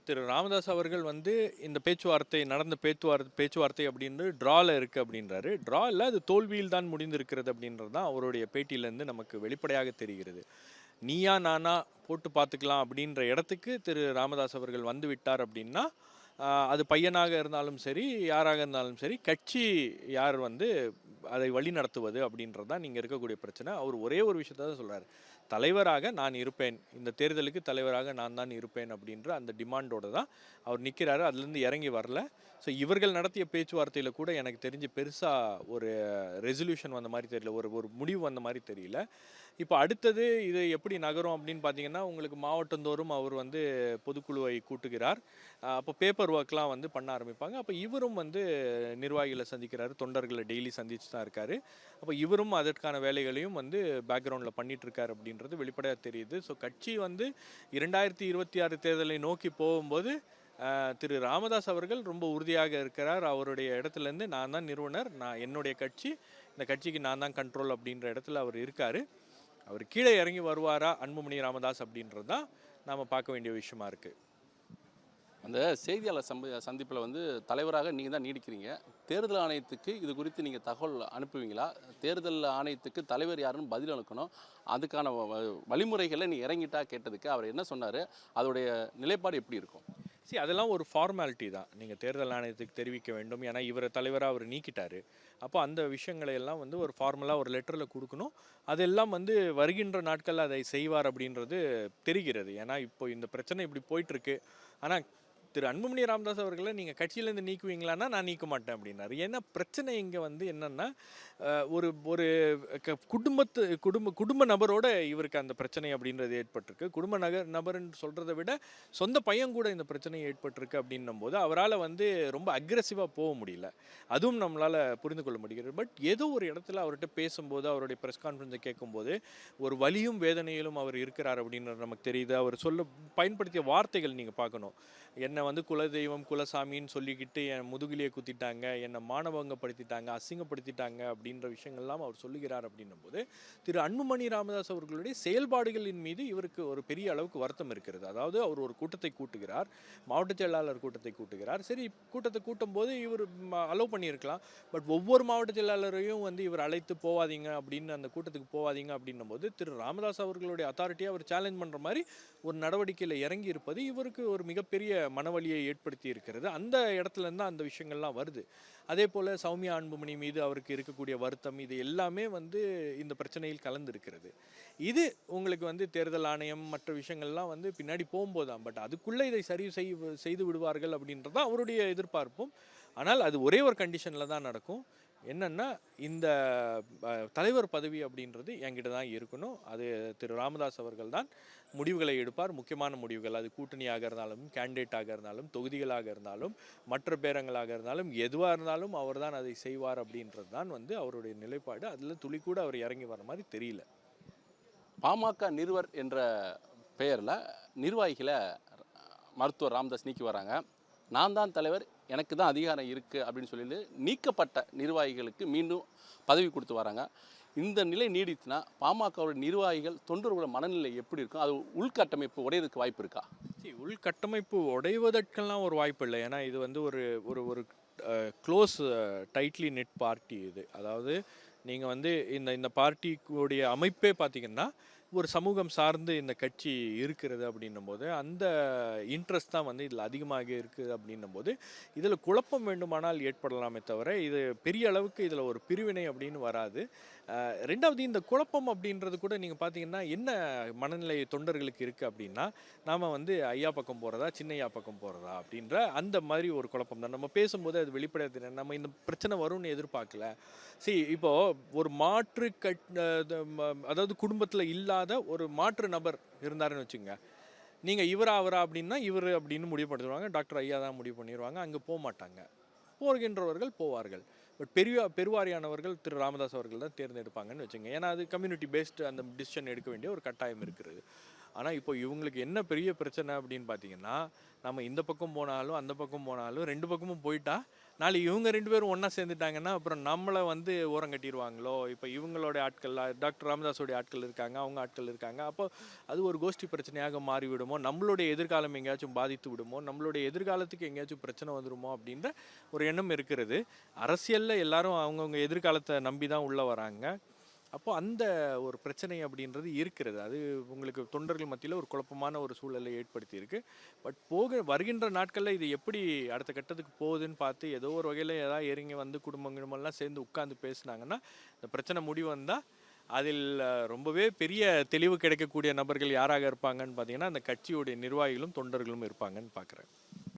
திரு ராமதாஸ் அவர்கள் வந்து இந்த பேச்சுவார்த்தை நடந்த பேச்சுவார்த்தை அப்படின்னு ட்ரால இருக்கு அப்படின்றாரு. ட்ரா இல்ல, அது தோல்வியில் தான் முடிந்திருக்கிறது அப்படின்றது தான் அவருடைய பேட்டியிலேருந்து நமக்கு வெளிப்படையாக தெரிகிறது. நீயா நானா போட்டு பார்த்துக்கலாம் அப்படின்ற இடத்துக்கு திரு ராமதாஸ் அவர்கள் வந்து விட்டார் அப்படின்னா, அது பையனாக இருந்தாலும் சரி, யாராக இருந்தாலும் சரி, கட்சி யார் வந்து அதை வழி நடத்துவது அப்படின்றது தான் நீங்க இருக்கக்கூடிய பிரச்சனை. அவர் ஒரே ஒரு விஷயத்த தான் சொல்றாரு. தலைவராக நான் இருப்பேன். இந்த தேர்தலுக்கு தலைவராக நான் தான் இருப்பேன் அப்படின்ற அந்த டிமாண்டோட தான் அவர் நிற்கிறாரு. அதுலேருந்து இறங்கி வரல. ஸோ இவர்கள் நடத்திய பேச்சுவார்த்தையில் கூட எனக்கு தெரிஞ்சு பெருசாக ஒரு ரெசல்யூஷன் வந்த மாதிரி தெரியல. ஒரு ஒரு முடிவு வந்த மாதிரி தெரியல. இப்போ அடுத்தது இது எப்படி நகரும் அப்படின்னு பார்த்தீங்கன்னா, உங்களுக்கு மாவட்டந்தோறும் அவர் வந்து பொதுக்குழுவை கூட்டுகிறார். அப்போ பேப்பர் ஒர்க்லாம் வந்து பண்ண ஆரம்பிப்பாங்க. அப்போ இவரும் வந்து நிர்வாகிகளை சந்திக்கிறாரு. தொண்டர்களை டெய்லி சந்திச்சு தான் இருக்காரு. அப்போ இவரும் அதற்கான வேலைகளையும் வந்து பேக்ரவுண்டில் பண்ணிட்டு இருக்காரு அப்படின்றது வெளிப்படையாக தெரியுது. ஸோ கட்சி வந்து 2026 தேர்தலை நோக்கி போகும்போது திரு ராமதாஸ் அவர்கள் ரொம்ப உறுதியாக இருக்கிறார். அவருடைய இடத்துலேருந்து நான் தான் நிறுவனர், நான் என்னுடைய கட்சி, இந்த கட்சிக்கு நான் தான் கண்ட்ரோல் அப்படின்ற இடத்துல அவர் இருக்கார். அவர் கீழே இறங்கி வருவாரா அன்புமணி ராமதாஸ் அப்படின்றது தான் நாம் பார்க்க வேண்டிய விஷயமா இருக்குது. அந்த செய்தியாளர் சந்திப்பில் வந்து தலைவராக நீங்கள் தான் நீடிக்கிறீங்க. தேர்தல் ஆணையத்துக்கு இது குறித்து நீங்கள் தகவல் அனுப்புவீங்களா? தேர்தல் ஆணையத்துக்கு தலைவர் யாருன்னு பதில் அனுப்பணும். அதுக்கான வழிமுறைகளை நீ இறங்கிட்டா கேட்டதுக்கு அவர் என்ன சொன்னார்? அதோடைய நிலைப்பாடு எப்படி இருக்கும்? அதெல்லாம் ஒரு ஃபார்மாலிட்டி தான். நீங்கள் தேர்தல் ஆணையத்துக்கு தெரிவிக்க வேண்டும். ஏன்னா இவரை தலைவராக அவர் நீக்கிட்டாரு. அப்போ அந்த விஷயங்களை எல்லாம் வந்து ஒரு ஃபார்மலாக ஒரு லெட்டரில் கொடுக்கணும். அதெல்லாம் வந்து வருகின்ற நாட்களில் அதை செய்வார் அப்படின்றது தெரிகிறது. ஏன்னா இப்போ இந்த பிரச்சனை இப்படி போயிட்டுருக்கு. ஆனால் திரு அன்புமணி ராமதாஸ் அவர்களை நீங்கள் கட்சியிலேருந்து நீக்குவீங்களான்னா நான் நீக்க மாட்டேன் அப்படின்னாரு. ஏன்னா பிரச்சனை இங்கே வந்து என்னென்னா, ஒரு ஒரு குடும்ப நபரோட இவருக்கு அந்த பிரச்சனை அப்படின்றது ஏற்பட்டிருக்கு. குடும்ப நபர்ன்னு சொல்கிறத விட சொந்த பையன் கூட இந்த பிரச்சனை ஏற்பட்டிருக்கு அப்படின்னும் போது அவரால் வந்து ரொம்ப அக்ரெசிவாக போக முடியல. அதுவும் நம்மளால் புரிந்து கொள்ள முடிகிறது. பட் ஏதோ ஒரு இடத்துல அவர்கிட்ட பேசும்போது, அவருடைய ப்ரெஸ் கான்ஃபரன்ஸை கேட்கும்போது ஒரு வலியும் வேதனையிலும் அவர் இருக்கிறார் அப்படின்றது நமக்கு தெரியுது. அவர் பயன்படுத்திய வார்த்தைகள் நீங்கள் பார்க்கணும். என்னை வந்து குலதெய்வம் குலசாமின்னு சொல்லிக்கிட்டு என் முதுகிலேயே குத்திட்டாங்க, என்னை மானபங்கப்படுத்திட்டாங்க, அசிங்கப்படுத்திட்டாங்க அப்படின்ற விஷயங்கள்லாம் அவர் சொல்லுகிறார் அப்படின்னும் போது திரு அன்புமணி ராமதாஸ் அவர்களுடைய செயல்பாடுகளின் மீது இவருக்கு ஒரு பெரிய அளவுக்கு வருத்தம் இருக்கிறது. அதாவது அவர் ஒரு கூட்டத்தை கூட்டுகிறார், மாவட்ட செயலாளர் கூட்டத்தை கூட்டுகிறார். சரி, கூட்டத்தை கூட்டும் போது இவர் அலோவ் பண்ணியிருக்கலாம். பட் ஒவ்வொரு மாவட்ட செயலாளரையும் வந்து இவர் அழைத்து போவாதீங்க அப்படின்னு, அந்த கூட்டத்துக்கு போவாதீங்க அப்படின்னும் போது திரு ராமதாஸ் அவர்களுடைய அத்தாரிட்டியை அவர் சேலஞ்ச் பண்ணுற மாதிரி ஒரு நடவடிக்கையில் இறங்கி இருப்பது இவருக்கு ஒரு மிகப்பெரிய மனவலியை ஏற்படுத்தி இருக்கிறது. அந்த இடத்துல இருந்தால் அந்த விஷயங்கள்லாம் வருது. அதே போல் சௌமியா அன்புமணி மீது அவருக்கு இருக்கக்கூடிய வருத்தம், இது எல்லாமே வந்து இந்த பிரச்சனையில் கலந்துருக்கிறது. இது உங்களுக்கு வந்து தேர்தல் ஆணையம் மற்ற விஷயங்கள்லாம் வந்து பின்னாடி போகும்போது தான். பட் அதுக்குள்ளே இதை சரி செய்து விடுவார்கள் அப்படின்றது தான் அவருடைய எதிர்பார்ப்பும். ஆனால் அது ஒரே ஒரு கண்டிஷனில் தான் நடக்கும். என்னன்னா, இந்த தலைவர் பதவி அப்படின்றது என்கிட்ட தான் இருக்கணும். அது திரு ராமதாஸ் அவர்கள் தான் முடிவுகளை எடுப்பார். முக்கியமான முடிவுகள், அது கூட்டணியாக இருந்தாலும், கேண்டிடேட்டாக இருந்தாலும், தொகுதிகளாக இருந்தாலும், மற்ற பேரங்களாக இருந்தாலும், எதுவாக இருந்தாலும் அவர் தான் அதை செய்வார் அப்படின்றது தான் வந்து அவருடைய நிலைப்பாடு. அதில் துளி கூட அவர் இறங்கி வர மாதிரி தெரியல. பாமக நிறுவர் என்ற பெயரில் நிர்வாகிகளை மருத்துவர் ராமதாஸ் நீக்கி வராங்க. நான் தான் தலைவர், எனக்கு தான் அதிகாரம் இருக்குது அப்படின்னு சொல்லிட்டு நீக்கப்பட்ட நிர்வாகிகளுக்கு மீண்டும் பதவி கொடுத்து வராங்க. இந்த நிலை நீடித்துனா பாமகவோட நிர்வாகிகள் தொண்டர்களோட மனநிலை எப்படி இருக்கும்? அது உள்கட்டமைப்பு உடையதுக்கு வாய்ப்பு இருக்கா? உள்கட்டமைப்பு உடைவதற்கெல்லாம் ஒரு வாய்ப்பு இல்லை. ஏன்னா இது வந்து ஒரு ஒரு ஒரு க்ளோஸ் டைட்லி நெட் பார்ட்டி இது. அதாவது நீங்கள் வந்து இந்த இந்த பார்ட்டிக்குடைய அமைப்பே பார்த்தீங்கன்னா ஒரு சமூகம் சார்ந்து இந்த கட்சி இருக்கிறது அப்படின்னும் போது அந்த இன்ட்ரெஸ்ட் தான் வந்து இதில் அதிகமாக இருக்குது அப்படின்னும் போது இதில் குழப்பம் வேண்டுமானால் ஏற்படலாமே தவிர இது பெரிய அளவுக்கு இதில் ஒரு பிரிவினை அப்படின்னு வராது. ரெண்டாவது, இந்த குழப்பம் அப்படின்றது கூட நீங்கள் பார்த்தீங்கன்னா என்ன மனநிலை தொண்டர்களுக்கு இருக்குது அப்படின்னா, நாம் வந்து ஐயா பக்கம் போகிறதா சின்னையா பக்கம் போகிறதா அப்படின்ற அந்த மாதிரி ஒரு குழப்பம் தான். நம்ம பேசும்போது அது வெளிப்படையாக தெரியும். நம்ம இந்த பிரச்சனை வரும்னு எதிர்பார்க்கல. இப்போது ஒரு மாற்று அதாவது குடும்பத்தில் இல்லாத ஒரு மாற்று நபர் இருந்தாருன்னு வச்சுங்க, நீங்கள் இவரா அவரா அப்படின்னா இவர் அப்படின்னு முடிவு பண்ணிடுவாங்க. டாக்டர் ஐயா தான் முடிவு பண்ணிடுவாங்க. அங்கே போக மாட்டாங்க. போகின்றவர்கள் போவார்கள். பட் பெருவாரியானவர்கள் திரு ராமதாஸ் அவர்கள் தான் தேர்ந்தெடுப்பாங்கன்னு வச்சுங்க. ஏன்னா அது கம்யூனிட்டி பேஸ்டு அந்த டிசிஷன் எடுக்க வேண்டிய ஒரு கட்டாயம் இருக்கிறது. ஆனால் இப்போ இவங்களுக்கு என்ன பெரிய பிரச்சனை அப்படின்னு பார்த்தீங்கன்னா, நம்ம இந்த பக்கம் போனாலும் அந்த பக்கம் போனாலும் 2 பக்கமும் போயிட்டா நாளைக்கு இவங்க 2 பேரும் ஒன்றா சேர்ந்துட்டாங்கன்னா அப்புறம் நம்மளை வந்து ஓரம் கட்டிடுவாங்களோ. இப்போ இவங்களோட ஆட்கள் டாக்டர் ராமதாஸோடைய ஆட்கள் இருக்காங்க, அவங்க ஆட்கள் இருக்காங்க. அப்போ அது ஒரு கோஷ்டி பிரச்சனையாக மாறிவிடுமோ, நம்மளுடைய எதிர்காலம் எங்கேயாச்சும் பாதித்து விடுமோ, நம்மளுடைய எதிர்காலத்துக்கு எங்கேயாச்சும் பிரச்சனை வந்துடுமோ அப்படின்ற ஒரு எண்ணம் இருக்கிறது. அரசியலில் எல்லாரும் அவங்கவுங்க எதிர்காலத்தை நம்பி தான் உள்ளே வராங்க. அப்போ அந்த ஒரு பிரச்சனை அப்படின்றது இருக்கிறது. அது உங்களுக்கு தொண்டர்கள் மத்தியில் ஒரு குழப்பமான ஒரு சூழலை ஏற்படுத்தியிருக்கு. பட் வருகின்ற நாட்களில் இது எப்படி அடுத்த கட்டத்துக்கு போகுதுன்னு பார்த்து ஏதோ ஒரு வகையில் ஏதாவது இறங்கி வந்து குடும்பங்கள்லாம் சேர்ந்து உட்கார்ந்து பேசுனாங்கன்னா இந்த பிரச்சனை முடிவு வந்தால் அதில் ரொம்பவே பெரிய தெளிவு கிடைக்கக்கூடிய நபர்கள் யாராக இருப்பாங்கன்னு பார்த்தீங்கன்னா அந்த கட்சியுடைய நிர்வாகிகளும் தொண்டர்களும் இருப்பாங்கன்னு பார்க்குறேன்.